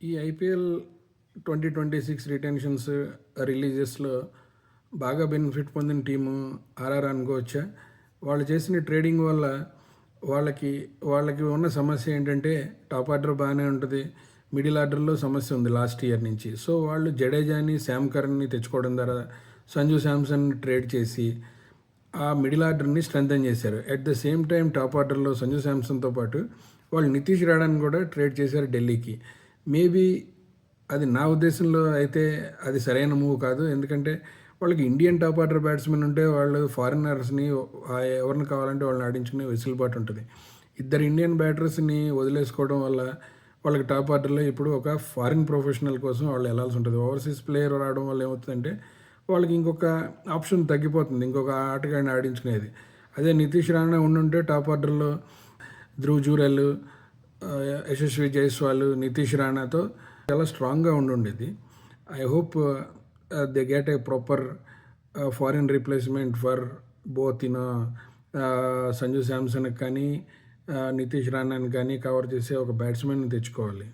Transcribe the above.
ఈ IPL 2026 retentions రిలీజెస్లో బాగా benefit పొందిన టీము ఆర్ఆర్ అనుకోవచ్చా. వాళ్ళు చేసిన ట్రేడింగ్ వల్ల వాళ్ళకి ఉన్న సమస్య ఏంటంటే టాప్ ఆర్డర్ బాగానే ఉంటుంది, మిడిల్ ఆర్డర్లో సమస్య ఉంది లాస్ట్ ఇయర్ నుంచి. సో వాళ్ళు జడేజాని, శామ్ కరణ్ని తెచ్చుకోవడం ద్వారా సంజు శాంసన్ని ట్రేడ్ చేసి ఆ మిడిల్ ఆర్డర్ని స్ట్రెంథెన్ చేశారు. At the same time top ఆర్డర్లో సంజు శాంసన్తో పాటు వాళ్ళు నితీష్ రాణాని కూడా ట్రేడ్ చేశారు ఢిల్లీకి. మేబీ అది నా ఉద్దేశంలో అయితే అది సరైన మూవ్ కాదు. ఎందుకంటే వాళ్ళకి ఇండియన్ టాప్ ఆర్డర్ బ్యాట్స్మెన్ ఉంటే వాళ్ళు ఫారినర్స్ని ఎవరిని కావాలంటే వాళ్ళని ఆడించుకునే వెసులుబాటు ఉంటుంది. ఇద్దరు ఇండియన్ బ్యాటర్స్ని వదిలేసుకోవడం వల్ల వాళ్ళకి టాప్ ఆర్డర్లో ఇప్పుడు ఒక ఫారిన్ ప్రొఫెషనల్ కోసం వాళ్ళు వెళ్ళాల్సి ఉంటుంది. ఓవర్సీస్ ప్లేయర్ రావడం వల్ల ఏమవుతుందంటే వాళ్ళకి ఇంకొక ఆప్షన్ తగ్గిపోతుంది, ఇంకొక ఆటగాడిని ఆడించుకునేది. అదే నితీష్ రాణా ఉండుంటే టాప్ ఆర్డర్లో ధ్రువ్ జూరెల్, యశస్వి జైస్వాల్, నితీష్ రాణాతో చాలా స్ట్రాంగ్గా ఉండుండేది. I hope they get a proper foreign replacement for both Sanju శాంసన్కి కానీ నితీష్ రాణాని కానీ కవర్ చేసే ఒక బ్యాట్స్మెన్ని తెచ్చుకోవాలి.